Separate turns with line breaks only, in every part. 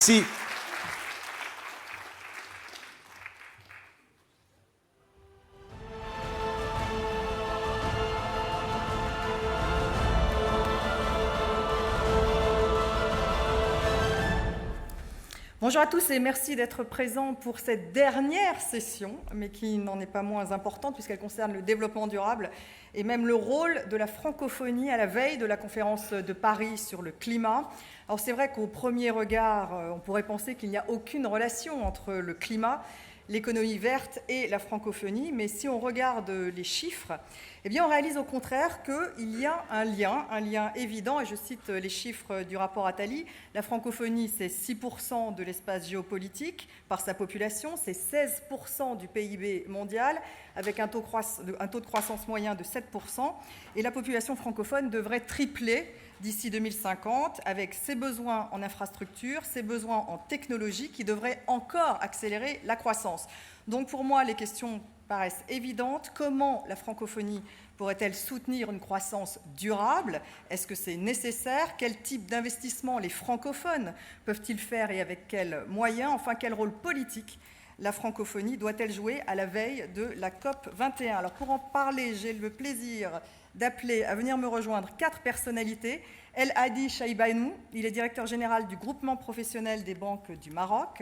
Si.
Bonjour à tous et merci d'être présents pour cette dernière session, mais qui n'en est pas moins importante puisqu'elle concerne le développement durable et même le rôle de la francophonie à la veille de la conférence de Paris sur le climat. Alors c'est vrai qu'au premier regard, on pourrait penser qu'il n'y a aucune relation entre le climat, l'économie verte et la francophonie, mais si on regarde les chiffres, eh bien on réalise au contraire qu'il y a un lien évident, et je cite les chiffres du rapport Attali, la francophonie c'est 6% de l'espace géopolitique par sa population, c'est 16% du PIB mondial, avec un taux de croissance moyen de 7%, et la population francophone devrait tripler d'ici 2050, avec ses besoins en infrastructure, ses besoins en technologie qui devraient encore accélérer la croissance. Donc pour moi, les questions paraissent évidentes. Comment la francophonie pourrait-elle soutenir une croissance durable? Est-ce que c'est nécessaire? Quel type d'investissement les francophones peuvent-ils faire et avec quels moyens? Enfin, quel rôle politique la francophonie doit-elle jouer à la veille de la COP 21? Alors pour en parler, j'ai le plaisir d'appeler à venir me rejoindre 4 personnalités. El Hadi Chaïbanou, il est directeur général du groupement professionnel des banques du Maroc.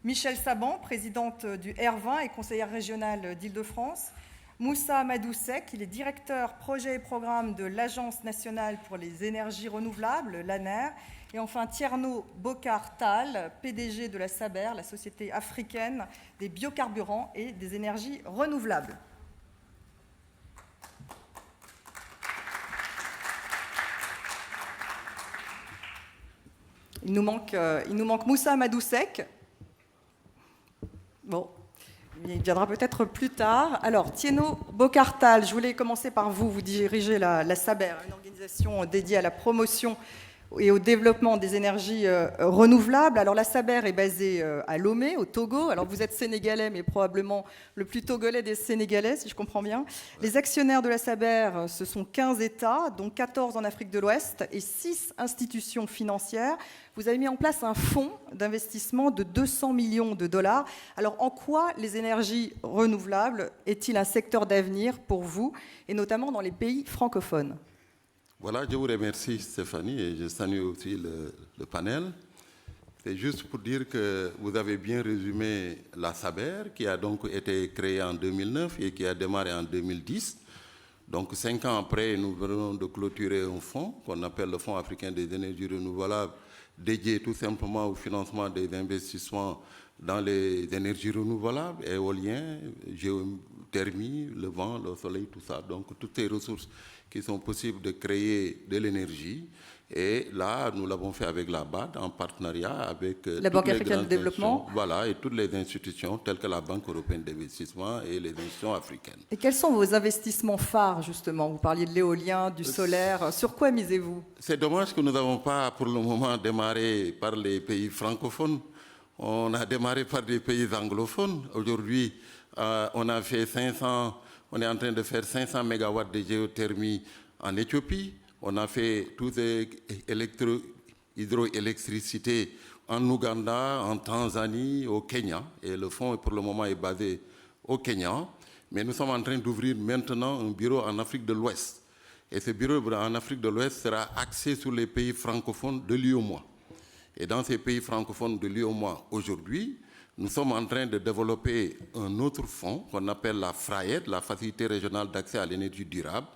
Michel Saban, présidente du R20 et conseillère régionale d'Île-de-France. Moussa Madoussek, il est directeur projet et programme de l'Agence nationale pour les énergies renouvelables, l'ANER. Et enfin Tierno Bokar Tal, PDG de la SABER, la Société africaine des biocarburants et des énergies renouvelables. Il nous manque Moussa Madoussek. Bon, il viendra peut-être plus tard. Alors, Tierno Bokar Tal, je voulais commencer par vous. Vous dirigez la SABER, une organisation dédiée à la promotion et au développement des énergies renouvelables. Alors la SABER est basée à Lomé, au Togo. Alors vous êtes sénégalais, mais probablement le plus togolais des Sénégalais, si je comprends bien. Les actionnaires de la SABER, ce sont 15 États, dont 14 en Afrique de l'Ouest et 6 institutions financières. Vous avez mis en place un fonds d'investissement de 200 millions de dollars. Alors en quoi les énergies renouvelables est-il un secteur d'avenir pour vous, et notamment dans les pays francophones ?
Voilà, je vous remercie Stéphanie et je salue aussi le panel. C'est juste pour dire que vous avez bien résumé la SABER qui a donc été créée en 2009 et qui a démarré en 2010. Donc 5 ans après, nous venons de clôturer un fonds qu'on appelle le Fonds africain des énergies renouvelables, dédié tout simplement au financement des investissements dans les énergies renouvelables, éolien, géothermie, le vent, le soleil, tout ça. Donc toutes ces ressources qui sont possibles de créer de l'énergie. Et là, nous l'avons fait avec la BAD, en partenariat avec
la Banque africaine de développement.
Voilà, et toutes les institutions telles que la Banque européenne d'investissement et les institutions africaines.
Et quels sont vos investissements phares, justement? Vous parliez de l'éolien, du solaire. Sur quoi misez-vous?
C'est dommage que nous n'avons pas, pour le moment, démarré par les pays francophones. On a démarré par des pays anglophones. Aujourd'hui, on a fait 500... On est en train de faire 500 mégawatts de géothermie en Éthiopie. On a fait toute l'hydroélectricité en Ouganda, en Tanzanie, au Kenya. Et le fonds, pour le moment, est basé au Kenya. Mais nous sommes en train d'ouvrir maintenant un bureau en Afrique de l'Ouest. Et ce bureau en Afrique de l'Ouest sera axé sur les pays francophones de l'UEMOA. Et dans ces pays francophones de l'UEMOA, aujourd'hui, nous sommes en train de développer un autre fonds qu'on appelle la FRAED, la Facilité régionale d'accès à l'énergie durable,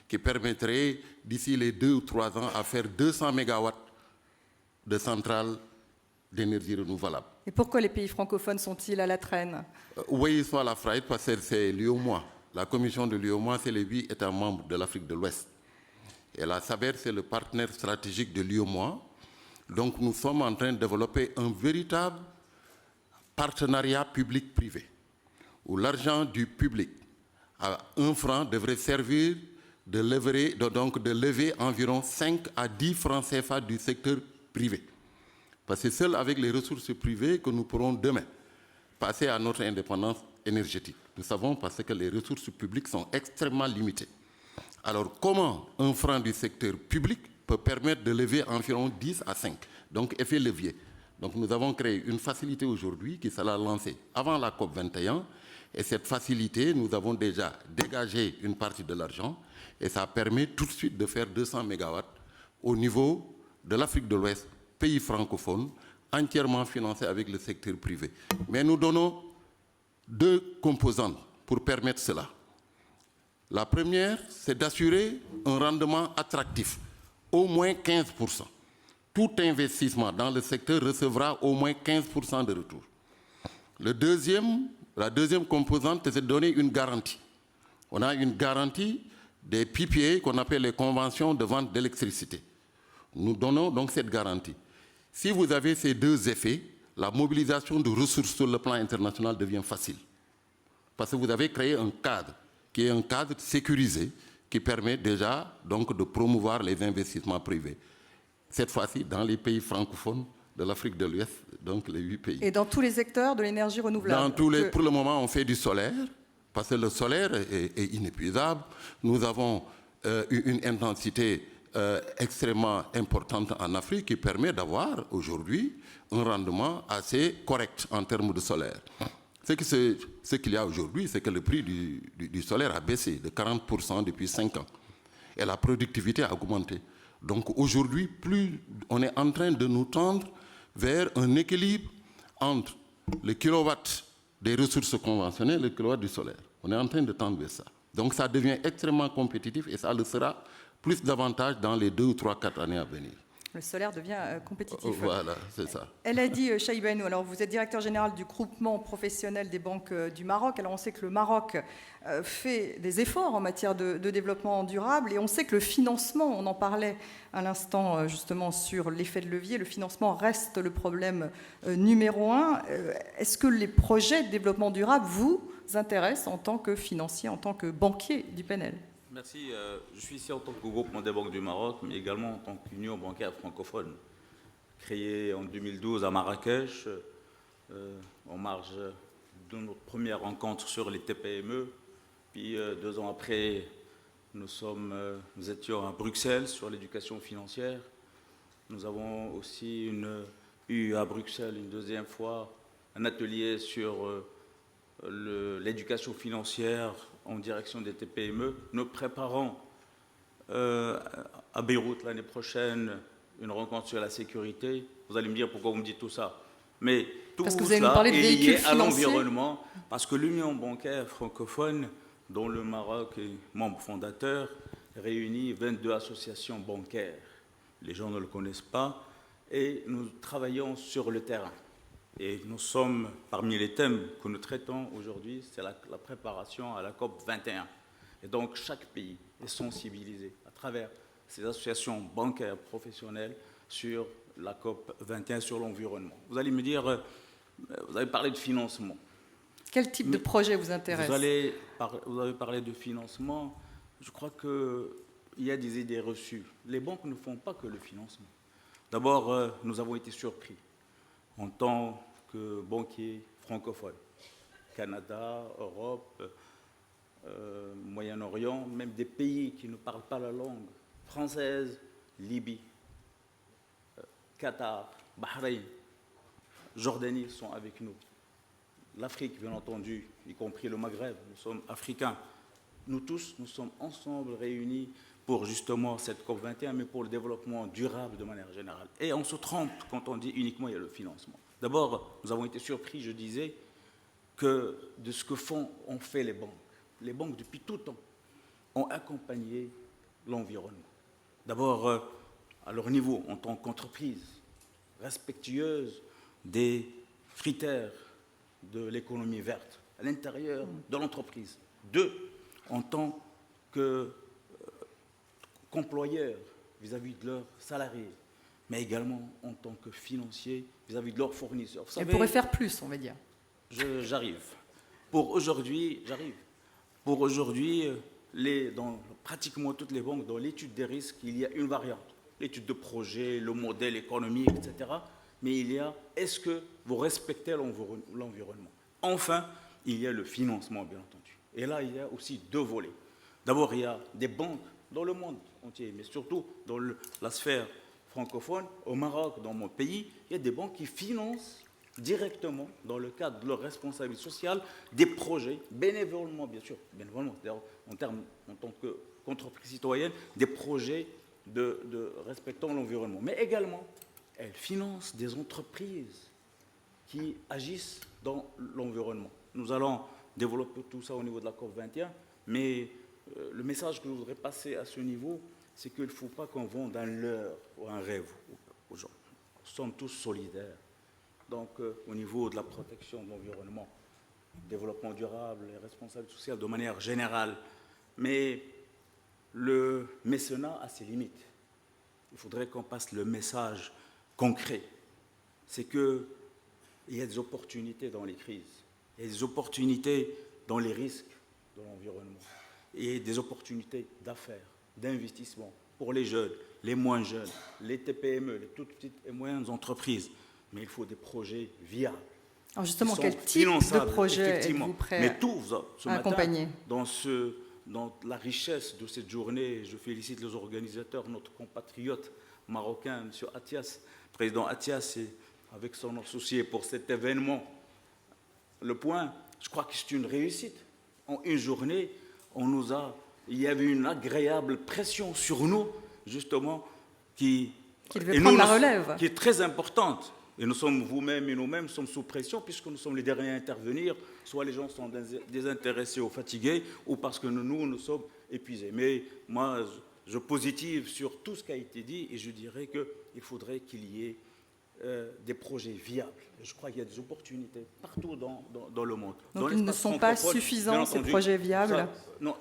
qui permettrait, d'ici les 2 ou 3 ans, à faire 200 mégawatts de centrales d'énergie renouvelable.
Et pourquoi les pays francophones sont-ils à la traîne?
Oui, ils sont à la FRAED parce que c'est l'UEMOA. La commission de l'UEMOA, c'est les 8 États membres de l'Afrique de l'Ouest. Et la SABER, c'est le partenaire stratégique de l'UEMOA. Donc nous sommes en train de développer un véritable partenariat public-privé, où l'argent du public à 1 franc devrait servir de lever environ 5 à 10 francs CFA du secteur privé. Parce que c'est seul avec les ressources privées que nous pourrons demain passer à notre indépendance énergétique. Nous savons parce que les ressources publiques sont extrêmement limitées. Alors comment 1 franc du secteur public peut permettre de lever environ 10 à 5? Donc effet levier. Donc nous avons créé une facilité aujourd'hui qui sera lancée avant la COP 21. Et cette facilité, nous avons déjà dégagé une partie de l'argent et ça permet tout de suite de faire 200 MW au niveau de l'Afrique de l'Ouest, pays francophone, entièrement financé avec le secteur privé. Mais nous donnons 2 composantes pour permettre cela. La première, c'est d'assurer un rendement attractif, au moins 15%. Tout investissement dans le secteur recevra au moins 15% de retour. La deuxième composante, c'est de donner une garantie. On a une garantie des PPA qu'on appelle les conventions de vente d'électricité. Nous donnons donc cette garantie. Si vous avez ces 2 effets, la mobilisation de ressources sur le plan international devient facile. Parce que vous avez créé un cadre, qui est un cadre sécurisé, qui permet déjà donc, de promouvoir les investissements privés. Cette fois-ci, dans les pays francophones de l'Afrique de l'Ouest, donc les 8 pays.
Et dans tous les secteurs de l'énergie renouvelable.
Pour le moment, on fait du solaire, parce que le solaire est inépuisable. Nous avons une intensité extrêmement importante en Afrique qui permet d'avoir aujourd'hui un rendement assez correct en termes de solaire. Ce qu'il y a aujourd'hui, c'est que le prix du solaire a baissé de 40% depuis 5 ans. Et la productivité a augmenté. Donc aujourd'hui, on est en train de nous tendre vers un équilibre entre le kilowatt des ressources conventionnelles et le kilowatt du solaire. On est en train de tendre vers ça. Donc ça devient extrêmement compétitif et ça le sera plus davantage dans les 2 ou 3, 4 années à venir.
Le solaire devient compétitif.
Voilà, c'est ça.
Elle a dit, Chaïbanou, alors vous êtes directeur général du groupement professionnel des banques du Maroc. Alors on sait que le Maroc fait des efforts en matière de développement durable et on sait que le financement, on en parlait à l'instant justement sur l'effet de levier, le financement reste le problème numéro 1. Est-ce que les projets de développement durable vous intéressent en tant que financier, en tant que banquier du PNL ?
Merci. Je suis ici en tant que groupement des banques du Maroc, mais également en tant qu'union bancaire francophone, créée en 2012 à Marrakech, en marge de notre première rencontre sur les TPME. Puis 2 ans après, nous étions à Bruxelles sur l'éducation financière. Nous avons aussi eu à Bruxelles une 2e fois un atelier sur l'éducation financière en direction des TPME. Nous préparons à Beyrouth l'année prochaine une rencontre sur la sécurité. Vous allez me dire pourquoi vous me dites tout ça. Mais tout cela est lié à l'environnement, parce que l'Union bancaire francophone, dont le Maroc est membre fondateur, réunit 22 associations bancaires. Les gens ne le connaissent pas et nous travaillons sur le terrain. Et nous sommes, parmi les thèmes que nous traitons aujourd'hui, c'est la préparation à la COP 21. Et donc, chaque pays est sensibilisé à travers ces associations bancaires professionnelles sur la COP 21, sur l'environnement. Vous allez me dire, vous avez parlé de financement.
Quel type de projet vous intéresse ?
Vous avez parlé de financement. Je crois qu'il y a des idées reçues. Les banques ne font pas que le financement. D'abord, nous avons été surpris en tant que banquiers francophones, Canada, Europe, Moyen-Orient, même des pays qui ne parlent pas la langue française, Libye, Qatar, Bahreïn, Jordanie sont avec nous. L'Afrique, bien entendu, y compris le Maghreb, nous sommes africains. Nous tous, nous sommes ensemble réunis pour justement cette COP21, mais pour le développement durable de manière générale. Et on se trompe quand on dit uniquement il y a le financement. D'abord, nous avons été surpris, je disais, de ce que ont fait les banques. Les banques, depuis tout temps, ont accompagné l'environnement. D'abord, à leur niveau, en tant qu'entreprise, respectueuse des critères de l'économie verte, à l'intérieur de l'entreprise. 2, en tant qu'employeurs vis-à-vis de leurs salariés, mais également en tant que financiers vis-à-vis de leurs fournisseurs.
Vous savez, pourrait faire plus, on va dire.
J'arrive. Pour aujourd'hui, dans pratiquement toutes les banques, dans l'étude des risques, il y a une variante. L'étude de projet, le modèle économique, etc. Mais il y a, est-ce que vous respectez l'environnement ? Enfin, il y a le financement, bien entendu. Et là, il y a aussi 2 volets. D'abord, il y a des banques dans le monde entier, mais surtout dans la sphère francophones. Au Maroc, dans mon pays, il y a des banques qui financent directement, dans le cadre de leur responsabilité sociale, des projets, bénévolement, bien sûr, bénévolement, en tant qu'entreprise citoyenne, des projets de respectant l'environnement. Mais également, elles financent des entreprises qui agissent dans l'environnement. Nous allons développer tout ça au niveau de la COP 21, mais le message que je voudrais passer à ce niveau, c'est qu'il ne faut pas qu'on vende un leurre ou un rêve aux gens. Nous sommes tous solidaires. Donc, au niveau de la protection de l'environnement, développement durable et responsabilité sociale de manière générale, mais le mécénat a ses limites. Il faudrait qu'on passe le message concret. C'est qu'il y a des opportunités dans les crises, il y a des opportunités dans les risques de l'environnement, et des opportunités d'affaires, d'investissement pour les jeunes, les moins jeunes, les TPME, les toutes petites et moyennes entreprises. Mais il faut des projets viables.
Alors justement, quel type de projet êtes-vous prêt
Mais tout ce
à accompagner
dans la richesse de cette journée, je félicite les organisateurs, notre compatriote marocain, M. Attias, président Attias, et avec son associé pour cet événement. Le point, je crois que c'est une réussite. En une journée, il y avait une agréable pression sur nous, justement, qui
devait prendre la relève.
Qui est très importante. Et nous sommes, vous-même et nous-mêmes, sommes sous pression puisque nous sommes les derniers à intervenir. Soit les gens sont désintéressés ou fatigués, ou parce que nous sommes épuisés. Mais moi, je positive sur tout ce qui a été dit et je dirais qu'il faudrait qu'il y ait des projets viables. Et je crois qu'il y a des opportunités partout dans le monde.
Donc ils ne sont pas suffisants, ces projets viables?
Non,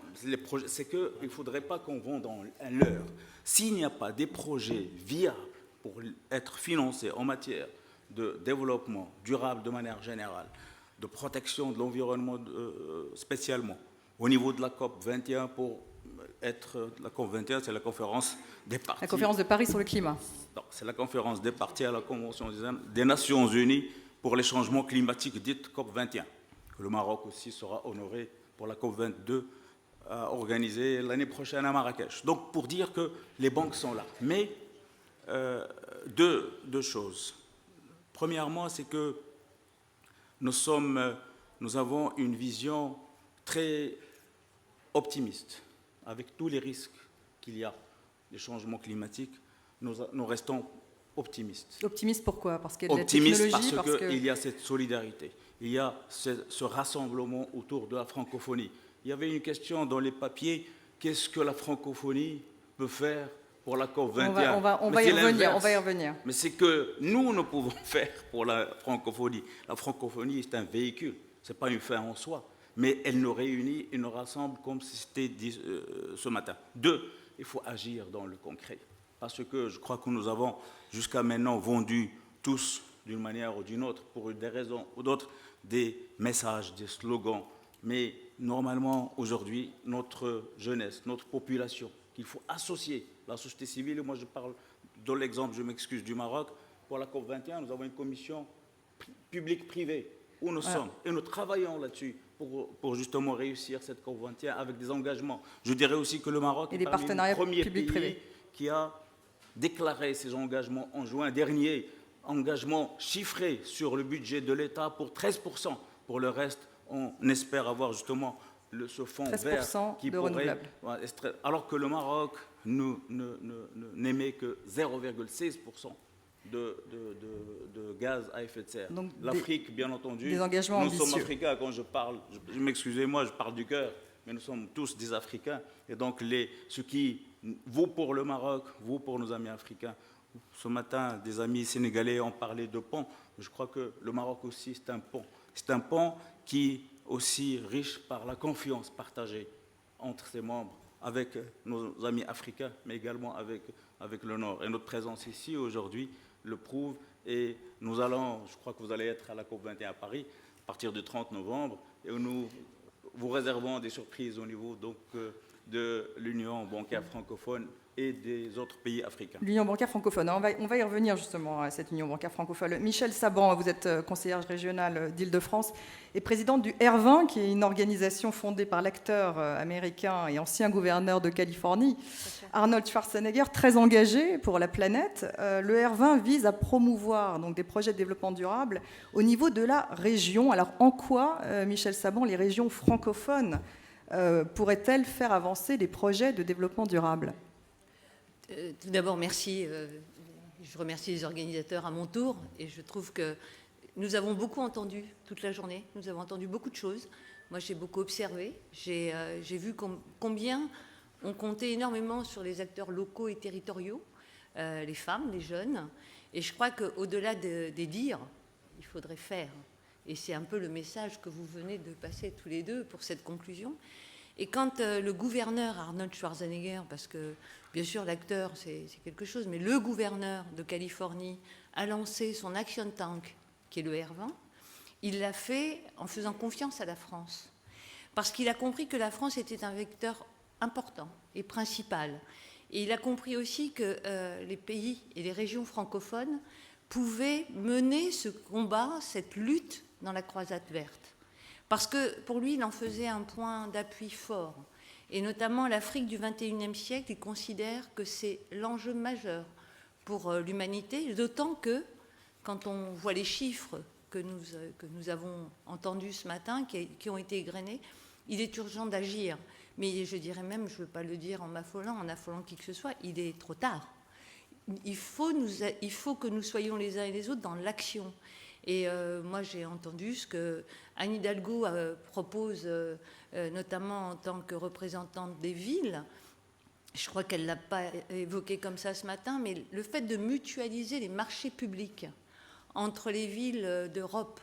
c'est qu'il ne faudrait pas qu'on vende un leurre. S'il n'y a pas des projets viables pour être financés en matière de développement durable de manière générale, de protection de l'environnement spécialement, au niveau de la COP 21 pour être... La COP 21, c'est la conférence des parties.
La conférence de Paris sur le climat.
Non, c'est la conférence des parties à la Convention des Nations Unies pour les changements climatiques, dite COP 21. Le Maroc aussi sera honoré pour la COP 22 organisée l'année prochaine à Marrakech. Donc, pour dire que les banques sont là. Mais deux choses. Premièrement, c'est que nous avons une vision très optimiste avec tous les risques qu'il y a des changements climatiques. Nous restons optimistes.
Optimiste pourquoi? Parce qu'il y a de la technologie,
parce qu'il y a cette solidarité, il y a ce rassemblement autour de la francophonie. Il y avait une question dans les papiers, qu'est-ce que la francophonie peut faire pour la COP 21?
On va y revenir.
Mais c'est que nous pouvons faire pour la francophonie. La francophonie est un véhicule, ce n'est pas une fin en soi, mais elle nous réunit et nous rassemble comme c'était dit ce matin. Deux, il faut agir dans le concret. Parce que je crois que nous avons jusqu'à maintenant vendu tous, d'une manière ou d'une autre, pour des raisons ou d'autres, des messages, des slogans. Mais normalement, aujourd'hui, notre jeunesse, notre population, qu'il faut associer la société civile. Moi, je parle de l'exemple, je m'excuse, du Maroc. Pour la COP 21, nous avons une commission publique-privée où nous sommes. Et nous travaillons là-dessus pour justement réussir cette COP 21 avec des engagements. Je dirais aussi que le Maroc est parmi les premiers pays qui a déclaré ses engagements en juin dernier, engagements chiffrés sur le budget de l'État pour 13%. Pour le reste, on espère avoir justement ce fonds vert qui pourrait... Alors que le Maroc n'émet que 0,16% de gaz à effet de serre. L'Afrique, bien entendu,
des engagements
nous sommes africains. Quand je parle, m'excusez-moi, je parle du cœur, mais nous sommes tous des Africains. Et donc, ce qui vaut pour le Maroc, vaut pour nos amis africains. Ce matin, des amis sénégalais ont parlé de pont. Je crois que le Maroc aussi, c'est un pont. C'est un pont qui est aussi riche par la confiance partagée entre ses membres, avec nos amis africains, mais également avec le Nord. Et notre présence ici, aujourd'hui, le prouve. Et nous allons, je crois que vous allez être à la COP21 à Paris, à partir du 30 novembre, et nous vous réservons des surprises au niveau donc, de l'Union bancaire francophone et des autres pays africains.
L'Union bancaire francophone. On va y revenir justement à cette Union bancaire francophone. Michel Saban, vous êtes conseillère régionale d'Île-de-France et présidente du R20, qui est une organisation fondée par l'acteur américain et ancien gouverneur de Californie, Arnold Schwarzenegger, très engagé pour la planète. Le R20 vise à promouvoir donc, des projets de développement durable au niveau de la région. Alors en quoi, Michel Saban, les régions francophones pourraient-elles faire avancer des projets de développement durable ?
Tout d'abord, merci. Je remercie les organisateurs à mon tour et je trouve que nous avons beaucoup entendu toute la journée. Nous avons entendu beaucoup de choses. Moi, j'ai beaucoup observé. J'ai vu combien on comptait énormément sur les acteurs locaux et territoriaux, les femmes, les jeunes. Et je crois qu'au-delà des dires, il faudrait faire. Et c'est un peu le message que vous venez de passer tous les deux pour cette conclusion. Et quand le gouverneur Arnold Schwarzenegger, parce que bien sûr l'acteur c'est quelque chose, mais le gouverneur de Californie a lancé son action tank, qui est le R20, il l'a fait en faisant confiance à la France. Parce qu'il a compris que la France était un vecteur important et principal. Et il a compris aussi que les pays et les régions francophones pouvaient mener ce combat, cette lutte dans la croisade verte. Parce que pour lui, il en faisait un point d'appui fort. Et notamment l'Afrique du XXIe siècle, il considère que c'est l'enjeu majeur pour l'humanité, d'autant que, quand on voit les chiffres que nous avons entendus ce matin, qui ont été égrenés, il est urgent d'agir. Mais je dirais même, je ne veux pas le dire en affolant qui que ce soit, il est trop tard. Il faut que nous soyons les uns et les autres dans l'action. Et moi, j'ai entendu ce que Anne Hidalgo propose, notamment en tant que représentante des villes. Je crois qu'elle ne l'a pas évoqué comme ça ce matin, mais le fait de mutualiser les marchés publics entre les villes d'Europe,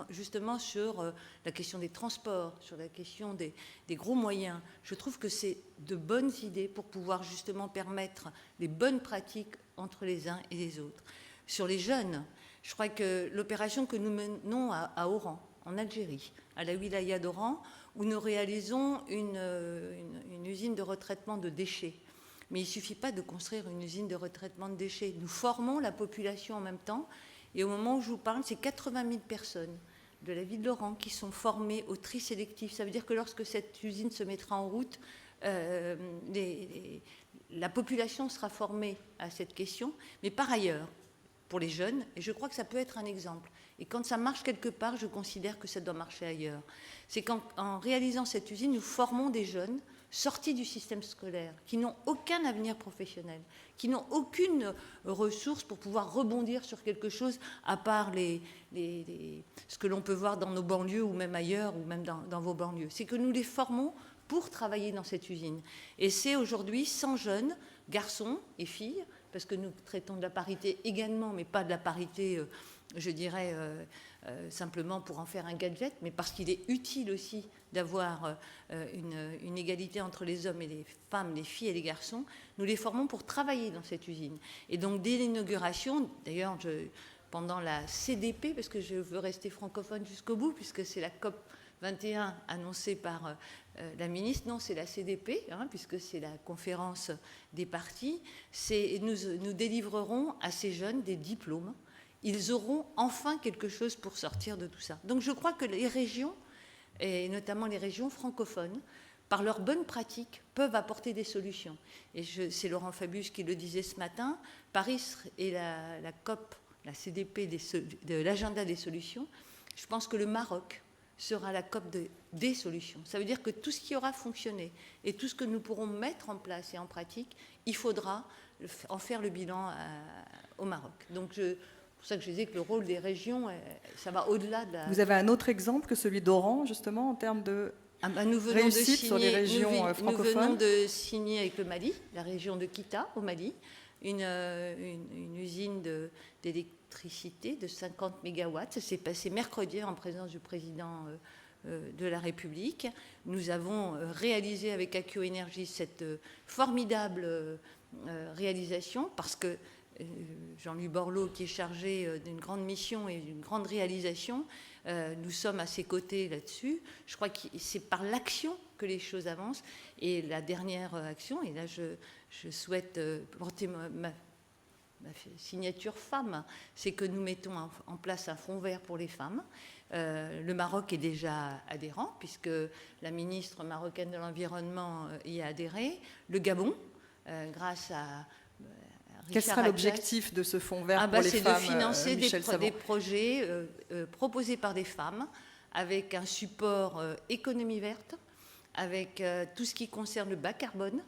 justement sur la question des transports, sur la question des gros moyens, je trouve que c'est de bonnes idées pour pouvoir justement permettre les bonnes pratiques entre les uns et les autres. Sur les jeunes, je crois que l'opération que nous menons à Oran, en Algérie, à la wilaya d'Oran, où nous réalisons une usine de retraitement de déchets. Mais il ne suffit pas de construire une usine de retraitement de déchets. Nous formons la population en même temps. Et au moment où je vous parle, c'est 80 000 personnes de la ville d'Oran qui sont formées au tri sélectif. Ça veut dire que lorsque cette usine se mettra en route, la population sera formée à cette question. Mais par ailleurs, pour les jeunes, et je crois que ça peut être un exemple. Et quand ça marche quelque part, je considère que ça doit marcher ailleurs. C'est qu'en réalisant cette usine, nous formons des jeunes sortis du système scolaire, qui n'ont aucun avenir professionnel, qui n'ont aucune ressource pour pouvoir rebondir sur quelque chose, à part ce que l'on peut voir dans nos banlieues, ou même ailleurs, ou même dans vos banlieues. C'est que nous les formons pour travailler dans cette usine. Et c'est aujourd'hui 100 jeunes, garçons et filles, parce que nous traitons de la parité également, mais pas de la parité, je dirais, simplement pour en faire un gadget, mais parce qu'il est utile aussi d'avoir une égalité entre les hommes et les femmes, les filles et les garçons. Nous les formons pour travailler dans cette usine. Et donc, dès l'inauguration, d'ailleurs, pendant la CDP, parce que je veux rester francophone jusqu'au bout, puisque c'est la COP 21 annoncée par la ministre, non, c'est la CDP, puisque c'est la conférence des partis. Nous délivrerons à ces jeunes des diplômes. Ils auront enfin quelque chose pour sortir de tout ça. Donc je crois que les régions, et notamment les régions francophones, par leurs bonnes pratiques, peuvent apporter des solutions. Et c'est Laurent Fabius qui le disait ce matin, Paris et la COP, la CDP de l'agenda des solutions, je pense que le Maroc sera la COP des solutions. Ça veut dire que tout ce qui aura fonctionné et tout ce que nous pourrons mettre en place et en pratique, il faudra en faire le bilan au Maroc. Donc c'est pour ça que je disais que le rôle des régions, ça va au-delà de la...
Vous avez un autre exemple que celui d'Oran, justement, en termes de réussite sur les régions francophones.
Nous venons de signer avec le Mali, la région de Kita, au Mali, une usine d'électricité de 50 mégawatts. Ça s'est passé mercredi en présence du président de la République. Nous avons réalisé avec Akio Énergie cette formidable réalisation parce que Jean-Louis Borloo, qui est chargé d'une grande mission et d'une grande réalisation, nous sommes à ses côtés là-dessus. Je crois que c'est par l'action que les choses avancent. Et la dernière action, et là je souhaite porter ma signature femme, c'est que nous mettons en place un fonds vert pour les femmes. Le Maroc est déjà adhérent, puisque la ministre marocaine de l'Environnement y a adhéré. Le Gabon, grâce à
Quel sera l'objectif de ce fonds vert pour les femmes?
C'est de financer des projets proposés par des femmes, avec un support économie verte, avec tout ce qui concerne le bas carbone.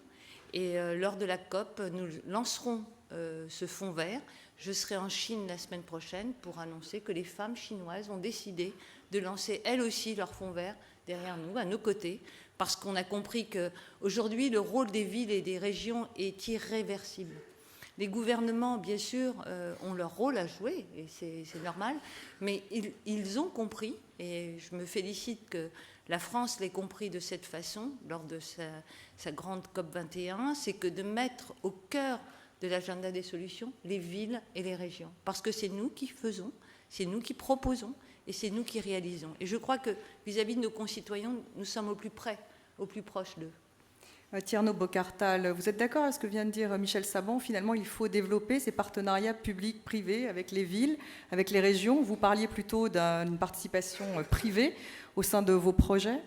Et lors de la COP, nous lancerons ce fonds vert. Je serai en Chine la semaine prochaine pour annoncer que les femmes chinoises ont décidé de lancer elles aussi leur fonds vert derrière nous, à nos côtés, parce qu'on a compris qu'aujourd'hui, le rôle des villes et des régions est irréversible. Les gouvernements, bien sûr, ont leur rôle à jouer, et c'est normal, mais ils ont compris, et je me félicite que la France l'ait compris de cette façon lors de sa grande COP21, c'est que de mettre au cœur de l'agenda des solutions les villes et les régions. Parce que c'est nous qui faisons, c'est nous qui proposons, et c'est nous qui réalisons. Et je crois que vis-à-vis de nos concitoyens, nous sommes au plus près, au plus proche d'eux.
Tierno Bocartal, vous êtes d'accord avec ce que vient de dire Michel Saban? Finalement, il faut développer ces partenariats publics-privés avec les villes, avec les régions. Vous parliez plutôt d'une participation privée au sein de vos projets.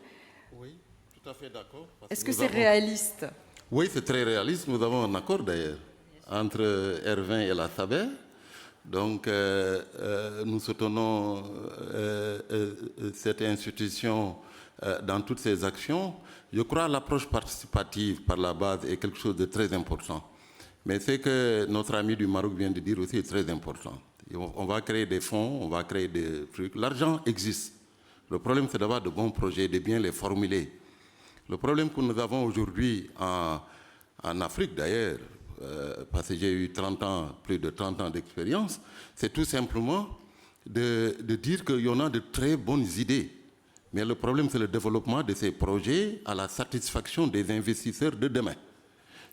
Oui, tout à fait d'accord.
Est-ce que c'est réaliste?
Oui, c'est très réaliste. Nous avons un accord d'ailleurs entre Ervin et la SABER. Donc, nous soutenons cette institution dans toutes ses actions. Je crois que l'approche participative par la base est quelque chose de très important. Mais ce que notre ami du Maroc vient de dire aussi est très important. On va créer des fonds, on va créer des trucs. L'argent existe. Le problème, c'est d'avoir de bons projets, de bien les formuler. Le problème que nous avons aujourd'hui en Afrique, d'ailleurs, parce que j'ai eu 30 ans, plus de 30 ans d'expérience, c'est tout simplement de dire qu'il y en a de très bonnes idées. Mais le problème, c'est le développement de ces projets à la satisfaction des investisseurs de demain.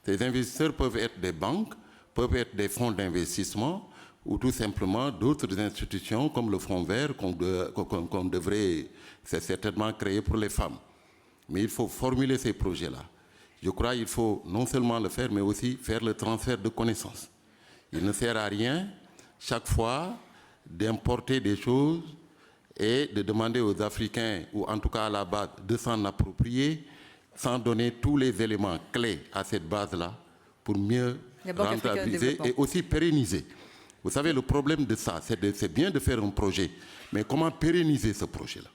Ces investisseurs peuvent être des banques, peuvent être des fonds d'investissement ou tout simplement d'autres institutions comme le Fonds vert qu'on devrait certainement créer pour les femmes. Mais il faut formuler ces projets-là. Je crois qu'il faut non seulement le faire, mais aussi faire le transfert de connaissances. Il ne sert à rien, chaque fois, d'importer des choses et de demander aux Africains, ou en tout cas à la base, de s'en approprier sans donner tous les éléments clés à cette base-là pour mieux rentabiliser et aussi pérenniser. Vous savez, le problème de ça, c'est bien de faire un projet, mais comment pérenniser ce projet-là?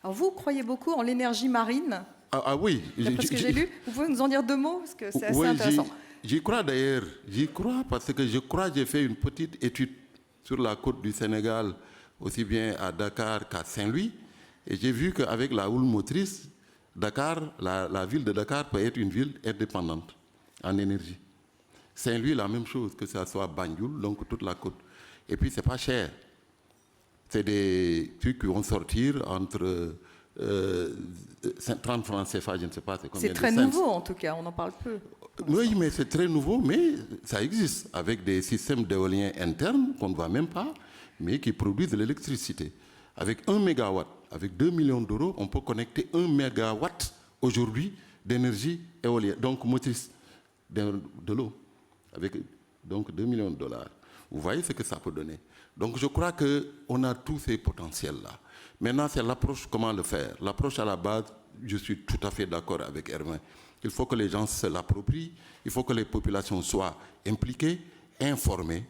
Alors vous croyez beaucoup en l'énergie marine?
Ah oui.
D'après ce que j'ai lu, vous pouvez nous en dire deux mots? Parce que c'est assez intéressant.
J'y crois d'ailleurs. J'y crois parce que j'ai fait une petite étude sur la côte du Sénégal, aussi bien à Dakar qu'à Saint-Louis. Et j'ai vu qu'avec la houle motrice, Dakar, la ville de Dakar peut être une ville indépendante en énergie. Saint-Louis, la même chose, que ce soit Banjul, donc toute la côte. Et puis, c'est pas cher. C'est des trucs qui vont sortir entre 30 francs CFA, je ne sais pas.
C'est très nouveau, en tout cas, on en parle peu.
Oui, mais c'est très nouveau, mais ça existe, avec des systèmes d'éolien internes qu'on ne voit même pas, mais qui produisent de l'électricité. Avec 1 mégawatt, avec 2 millions d'euros, on peut connecter 1 mégawatt aujourd'hui d'énergie éolienne, donc motrice de l'eau, avec donc 2 millions de dollars. Vous voyez ce que ça peut donner. Donc je crois qu'on a tous ces potentiels-là. Maintenant, c'est l'approche, comment le faire. L'approche à la base, je suis tout à fait d'accord avec Hermin. Il faut que les gens se l'approprient, il faut que les populations soient impliquées, informées,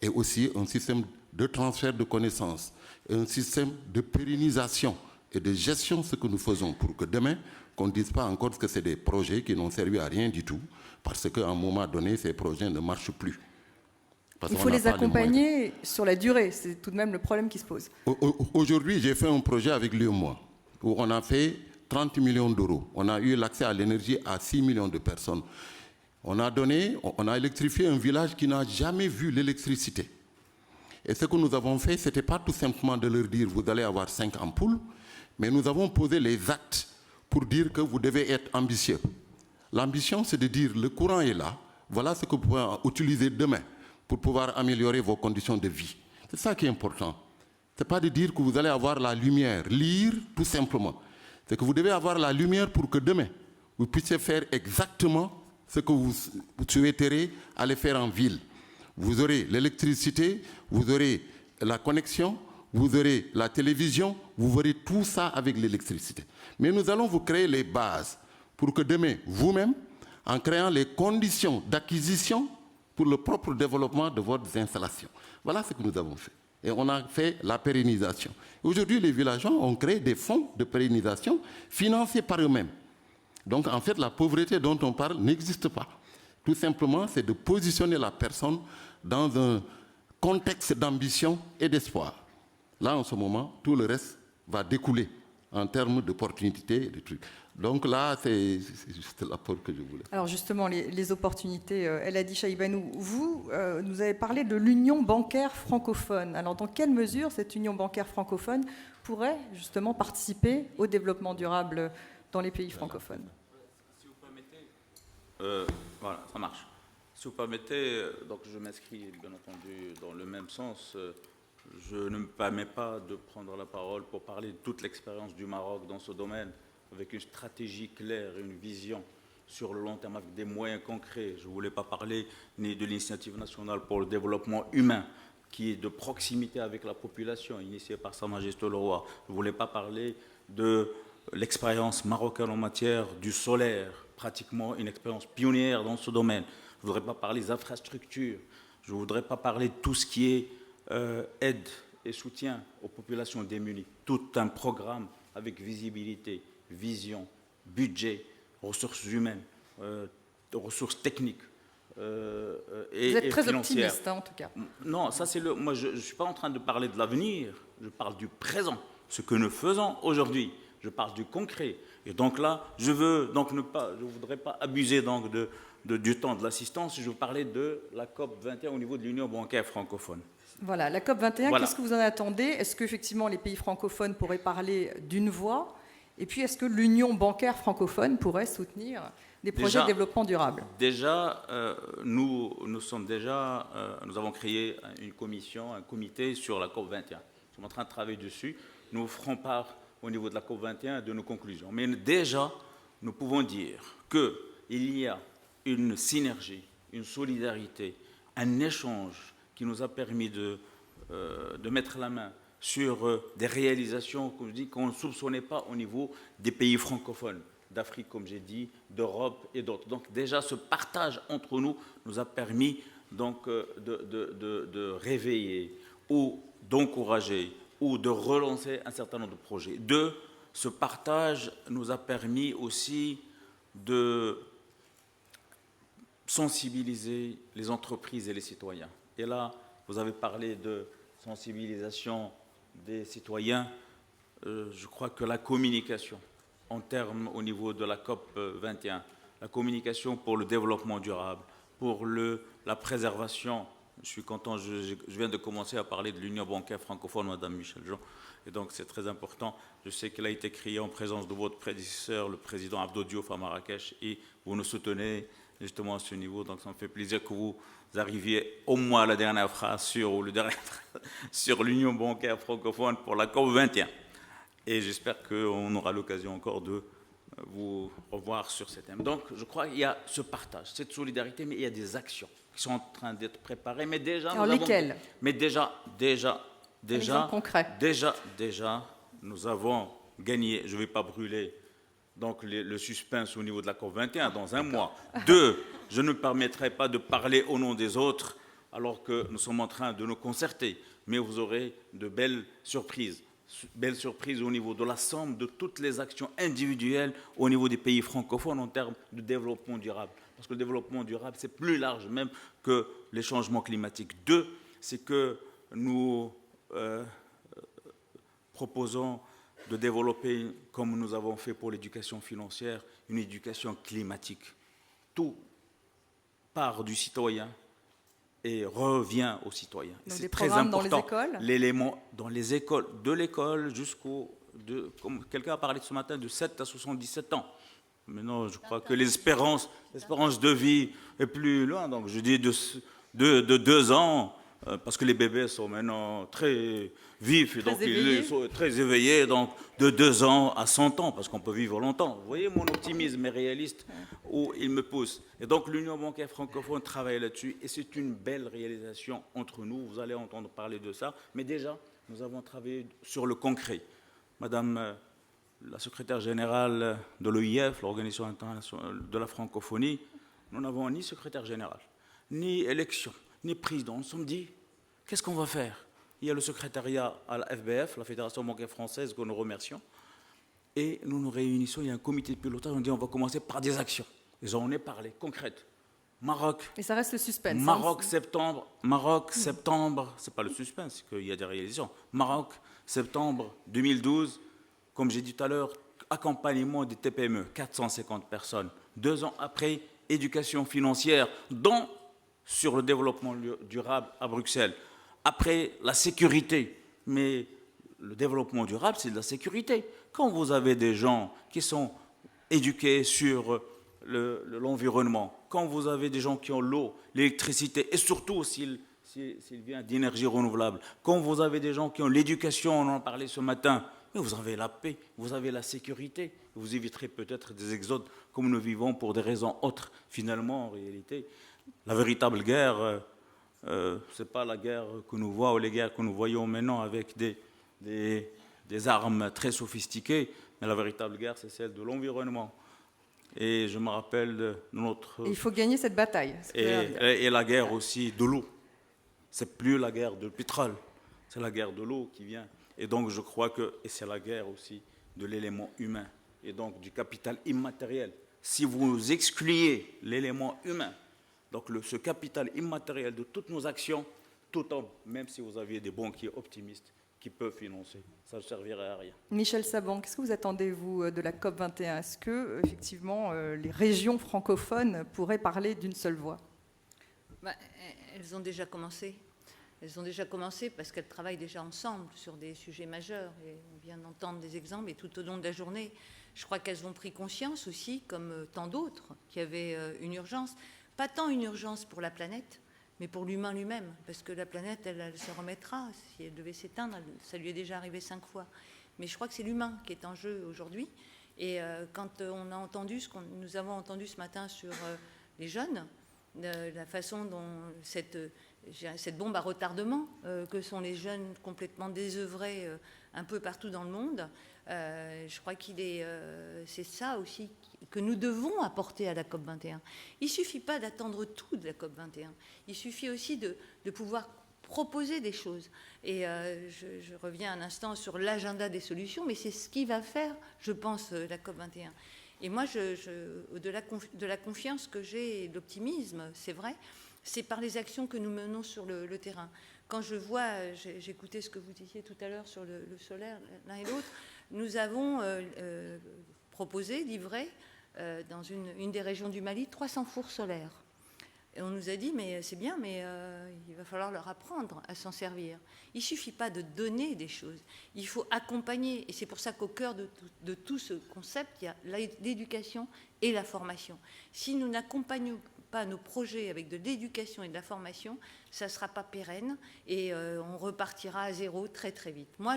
et aussi un système de transfert de connaissances, un système de pérennisation et de gestion de ce que nous faisons pour que demain, qu'on ne dise pas encore que c'est des projets qui n'ont servi à rien du tout, parce qu'à un moment donné, ces projets ne marchent plus.
Il faut les accompagner sur la durée, c'est tout de même le problème qui se pose.
Aujourd'hui, j'ai fait un projet avec l'UEMOA, où on a fait 30 millions d'euros. On a eu l'accès à l'énergie à 6 millions de personnes. On a électrifié un village qui n'a jamais vu l'électricité. Et ce que nous avons fait, ce n'était pas tout simplement de leur dire, vous allez avoir 5 ampoules, mais nous avons posé les actes pour dire que vous devez être ambitieux. L'ambition, c'est de dire, le courant est là, voilà ce que vous pouvez utiliser demain pour pouvoir améliorer vos conditions de vie. C'est ça qui est important. Ce n'est pas de dire que vous allez avoir la lumière, lire tout simplement. C'est que vous devez avoir la lumière pour que demain, vous puissiez faire exactement ce que vous souhaiterez aller faire en ville. Vous aurez l'électricité, vous aurez la connexion, vous aurez la télévision, vous aurez tout ça avec l'électricité. Mais nous allons vous créer les bases pour que demain, vous-même, en créant les conditions d'acquisition pour le propre développement de votre installation. Voilà ce que nous avons fait. Et on a fait la pérennisation. Aujourd'hui, les villageois ont créé des fonds de pérennisation financés par eux-mêmes. Donc, en fait, la pauvreté dont on parle n'existe pas. Tout simplement, c'est de positionner la personne dans un contexte d'ambition et d'espoir. Là, en ce moment, tout le reste va découler en termes d'opportunités et de trucs. Donc là, c'est juste l'apport que je voulais.
Alors justement, les opportunités, El Hadi Chaïbanou, vous nous avez parlé de l'union bancaire francophone. Alors dans quelle mesure cette union bancaire francophone pourrait justement participer au développement durable dans les pays francophones?
Si vous permettez, voilà, ça marche. Si vous permettez, donc je m'inscris bien entendu dans le même sens. Je ne me permets pas de prendre la parole pour parler de toute l'expérience du Maroc dans ce domaine, avec une stratégie claire, une vision sur le long terme, avec des moyens concrets. Je ne voulais pas parler ni de l'initiative nationale pour le développement humain, qui est de proximité avec la population, initiée par Sa Majesté le Roi. Je ne voulais pas parler de l'expérience marocaine en matière du solaire, pratiquement une expérience pionnière dans ce domaine. Je ne voudrais pas parler des infrastructures. Je ne voudrais pas parler de tout ce qui est aide et soutien aux populations démunies. Tout un programme avec visibilité, vision, budget, ressources humaines, ressources techniques et
vous êtes très
financières.
optimiste, hein, en tout cas.
Non, ça c'est le. Moi, je ne suis pas en train de parler de l'avenir. Je parle du présent, ce que nous faisons aujourd'hui. Je parle du concret. Et donc là, je voudrais pas abuser donc du temps de l'assistance. Je veux parler de la COP 21 au niveau de l'Union bancaire francophone.
Voilà, la COP 21,
Voilà.
Qu'est-ce que vous en attendez? Est-ce qu'effectivement les pays francophones pourraient parler d'une voix? Et puis est-ce que l'Union bancaire francophone pourrait soutenir des projets de développement durable?
Déjà, nous avons créé une commission, un comité sur la COP 21. Nous sommes en train de travailler dessus. Nous ferons part au niveau de la COP 21 de nos conclusions. Mais déjà, nous pouvons dire qu'il y a une synergie, une solidarité, un échange qui nous a permis de mettre la main sur des réalisations qu'on ne soupçonnait pas au niveau des pays francophones, d'Afrique, comme j'ai dit, d'Europe et d'autres. Donc déjà, ce partage entre nous a permis donc, de réveiller ou d'encourager ou de relancer un certain nombre de projets. Ce partage nous a permis aussi de sensibiliser les entreprises et les citoyens. Et là, vous avez parlé de sensibilisation des citoyens. Je crois que la communication, en termes au niveau de la COP 21, la communication pour le développement durable, pour la préservation. Je suis content, je viens de commencer à parler de l'Union bancaire francophone, Madame Michel Jean, et donc c'est très important. Je sais qu'elle a été créée en présence de votre prédécesseur, le président Abdo Diouf à Marrakech, et vous nous soutenez justement à ce niveau, donc ça me fait plaisir que vous arriviez au moins à la dernière phrase sur l'Union bancaire francophone pour la COP 21. Et j'espère qu'on aura l'occasion encore de vous revoir sur ces thèmes. Donc, je crois qu'il y a ce partage, cette solidarité, mais il y a des actions qui sont en train d'être préparées. Mais déjà,
alors lesquelles?
Mais déjà,
concret.
Déjà, nous avons gagné. Je ne vais pas brûler donc le suspense au niveau de la COP 21 dans un mois. 2, je ne me permettrai pas de parler au nom des autres alors que nous sommes en train de nous concerter. Mais vous aurez de belles surprises au niveau de la somme de toutes les actions individuelles au niveau des pays francophones en termes de développement durable. Parce que le développement durable, c'est plus large même que les changements climatiques. 2, c'est que nous proposons de développer, comme nous avons fait pour l'éducation financière, une éducation climatique. Tout part du citoyen et revient aux citoyens.
C'est très important. Dans les écoles?
L'élément dans les écoles, de l'école comme quelqu'un a parlé ce matin, de 7 à 77 ans. Maintenant, je crois que l'espérance de vie est plus loin. Donc, je dis de 2 ans parce que les bébés sont maintenant très vifs, et
Très
donc
éveillés.
ils sont très éveillés, donc de 2 ans à 100 ans, parce qu'on peut vivre longtemps. Vous voyez mon optimisme est réaliste, où il me pousse. Et donc l'Union bancaire francophone travaille là-dessus, et c'est une belle réalisation entre nous. Vous allez entendre parler de ça, mais déjà, nous avons travaillé sur le concret. Madame la secrétaire générale de l'OIF, l'Organisation internationale de la francophonie, nous n'avons ni secrétaire général, ni élection, ni président. Nous nous sommes dit, qu'est-ce qu'on va faire? Il y a le secrétariat à la FBF, la Fédération bancaire française, que nous remercions, et nous nous réunissons, il y a un comité de pilotage, on dit on va commencer par des actions. Et j'en ai parlé, concrètes. Maroc,
Et ça reste le suspense.
Maroc, septembre, c'est pas le suspense, c'est qu'il y a des réalisations. Maroc, septembre 2012, comme j'ai dit tout à l'heure, accompagnement des TPME, 450 personnes. 2 ans après, éducation financière, dont sur le développement durable à Bruxelles. Après, la sécurité. Mais le développement durable, c'est de la sécurité. Quand vous avez des gens qui sont éduqués sur l'environnement, quand vous avez des gens qui ont l'eau, l'électricité, et surtout s'il vient d'énergie renouvelable, quand vous avez des gens qui ont l'éducation, on en parlait ce matin, mais vous avez la paix, vous avez la sécurité, vous éviterez peut-être des exodes comme nous vivons pour des raisons autres. Finalement, en réalité, la véritable guerre, ce n'est pas la guerre que nous voyons ou les guerres que nous voyons maintenant avec des armes très sophistiquées, mais la véritable guerre, c'est celle de l'environnement. Et je me rappelle de notre...
Et il faut gagner cette bataille.
Et la guerre aussi de l'eau. C'est plus la guerre du pétrole, c'est la guerre de l'eau qui vient. Et donc je crois que c'est la guerre aussi de l'élément humain et donc du capital immatériel. Si vous excluez l'élément humain, donc ce capital immatériel de toutes nos actions, tout homme, même si vous aviez des banquiers optimistes qui peuvent financer, ça ne servirait à rien.
Michel Saban, qu'est-ce que vous attendez, vous, de la COP21? Est-ce que, effectivement, les régions francophones pourraient parler d'une seule voix?
Elles ont déjà commencé. Elles ont déjà commencé parce qu'elles travaillent déjà ensemble sur des sujets majeurs. Et on vient d'entendre des exemples. Et tout au long de la journée, je crois qu'elles ont pris conscience aussi, comme tant d'autres, qu'il y avait une urgence. Pas tant une urgence pour la planète, mais pour l'humain lui-même. Parce que la planète, elle se remettra. Si elle devait s'éteindre, ça lui est déjà arrivé 5 fois. Mais je crois que c'est l'humain qui est en jeu aujourd'hui. Et quand on a entendu ce que nous avons entendu ce matin sur les jeunes, la façon dont cette bombe à retardement que sont les jeunes complètement désœuvrés un peu partout dans le monde, je crois c'est ça aussi que nous devons apporter à la COP21. Il ne suffit pas d'attendre tout de la COP21. Il suffit aussi de pouvoir proposer des choses. Et je reviens un instant sur l'agenda des solutions, mais c'est ce qui va faire, je pense, la COP21. Et moi, au-delà de la confiance que j'ai et de l'optimisme, c'est vrai, c'est par les actions que nous menons sur le terrain. Quand je vois, j'écoutais ce que vous disiez tout à l'heure sur le solaire, l'un et l'autre, nous avons proposé, livré, dans une des régions du Mali, 300 fours solaires. Et on nous a dit, mais c'est bien, mais il va falloir leur apprendre à s'en servir. Il ne suffit pas de donner des choses, il faut accompagner. Et c'est pour ça qu'au cœur de tout ce concept, il y a l'éducation et la formation. Si nous n'accompagnons pas nos projets avec de l'éducation et de la formation, ça ne sera pas pérenne et on repartira à zéro très très vite. Moi,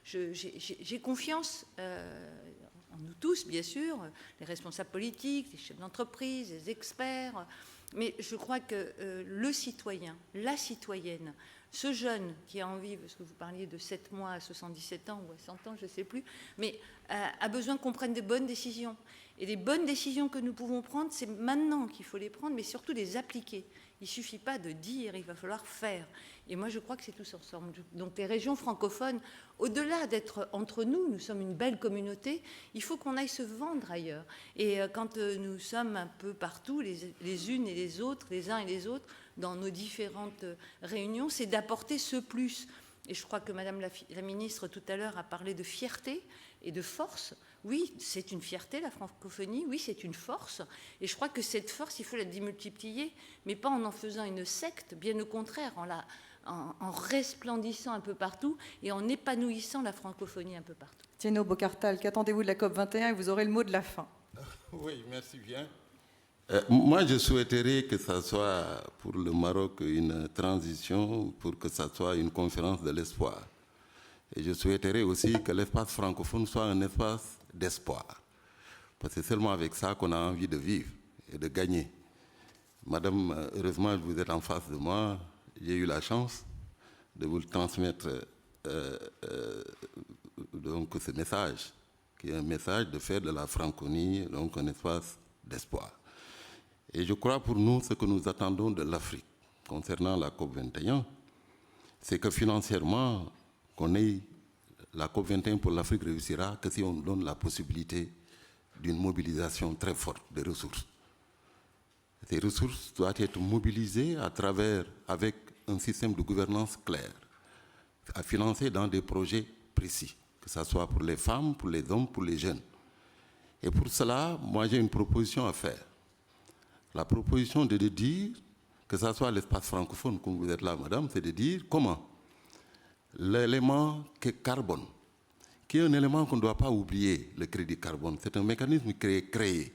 j'ai confiance en nous tous, bien sûr, les responsables politiques, les chefs d'entreprise, les experts. Mais je crois que le citoyen, la citoyenne, ce jeune qui a envie, parce que vous parliez de 7 mois à 77 ans ou à 100 ans, je ne sais plus, mais a besoin qu'on prenne des bonnes décisions. Et les bonnes décisions que nous pouvons prendre, c'est maintenant qu'il faut les prendre, mais surtout les appliquer. Il ne suffit pas de dire, il va falloir faire. Et moi, je crois que c'est tous ensemble. Donc les régions francophones, au-delà d'être entre nous, nous sommes une belle communauté, il faut qu'on aille se vendre ailleurs. Et quand nous sommes un peu partout, les unes et les autres, les uns et les autres, dans nos différentes réunions, c'est d'apporter ce plus. Et je crois que Madame la ministre, tout à l'heure, a parlé de fierté et de force. Oui, c'est une fierté, la francophonie, oui, c'est une force. Et je crois que cette force, il faut la démultiplier, mais pas en faisant une secte, bien au contraire, en resplendissant un peu partout et en épanouissant la francophonie un peu partout.
Tino Bokartal, qu'attendez-vous de la COP21 et vous aurez le mot de la fin.
Oui, merci bien. Moi, je souhaiterais que ça soit pour le Maroc une transition, pour que ça soit une conférence de l'espoir. Et je souhaiterais aussi que l'espace francophone soit un espace d'espoir. Parce que c'est seulement avec ça qu'on a envie de vivre et de gagner. Madame, heureusement, vous êtes en face de moi. J'ai eu la chance de vous le transmettre donc ce message, qui est un message de faire de la francophonie donc un espace d'espoir. Et je crois pour nous, ce que nous attendons de l'Afrique concernant la COP21, c'est que financièrement, qu'on ait la COP21 pour l'Afrique réussira que si on donne la possibilité d'une mobilisation très forte des ressources. Ces ressources doivent être mobilisées à travers, avec un système de gouvernance clair, à financer dans des projets précis, que ce soit pour les femmes, pour les hommes, pour les jeunes. Et pour cela, moi j'ai une proposition à faire. La proposition de dire, que ce soit l'espace francophone, comme vous êtes là, madame, c'est de dire comment l'élément carbone, qui est un élément qu'on ne doit pas oublier, le crédit carbone, c'est un mécanisme créé.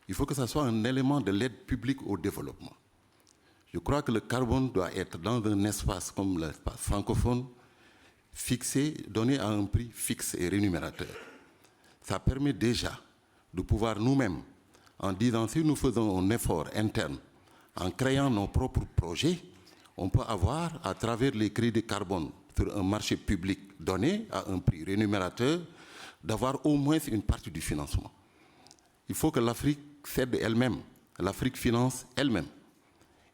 Il faut que ce soit un élément de l'aide publique au développement. Je crois que le carbone doit être dans un espace comme l'espace francophone, fixé, donné à un prix fixe et rémunérateur. Ça permet déjà de pouvoir nous-mêmes, en disant si nous faisons un effort interne, en créant nos propres projets, on peut avoir, à travers les crédits carbone, sur un marché public donné à un prix rémunérateur, d'avoir au moins une partie du financement. Il faut que l'Afrique cède elle-même, l'Afrique finance elle-même.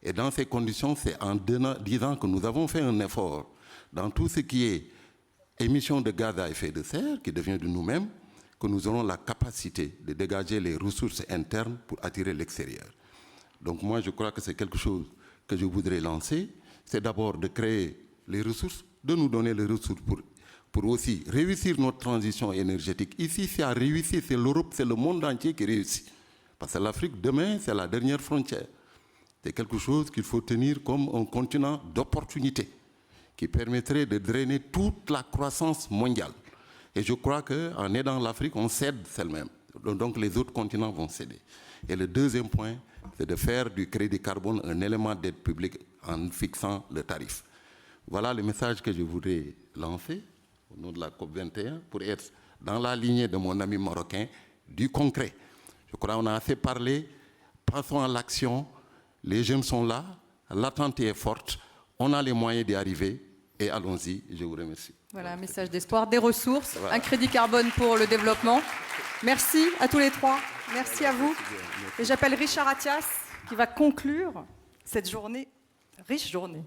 Et dans ces conditions, c'est en disant que nous avons fait un effort dans tout ce qui est émission de gaz à effet de serre, qui devient de nous-mêmes, que nous aurons la capacité de dégager les ressources internes pour attirer l'extérieur. Donc moi, je crois que c'est quelque chose que je voudrais lancer. C'est d'abord de créer les ressources, de nous donner les ressources pour aussi réussir notre transition énergétique. Ici, c'est à réussir, c'est l'Europe, c'est le monde entier qui réussit. Parce que l'Afrique, demain, c'est la dernière frontière. C'est quelque chose qu'il faut tenir comme un continent d'opportunités qui permettrait de drainer toute la croissance mondiale. Et je crois qu'en aidant l'Afrique, on cède elle-même. Donc les autres continents vont céder. Et le deuxième point, c'est de faire du crédit carbone un élément d'aide publique en fixant le tarif. Voilà le message que je voudrais lancer au nom de la COP21 pour être dans la lignée de mon ami marocain du concret. Je crois qu'on a assez parlé, passons à l'action, les jeunes sont là, l'attente est forte, on a les moyens d'y arriver et allons-y, je vous remercie.
Voilà, un message d'espoir, des ressources, voilà. Un crédit carbone pour le développement. Merci à tous les trois, merci à vous. Et j'appelle Richard Attias qui va conclure cette journée, riche journée.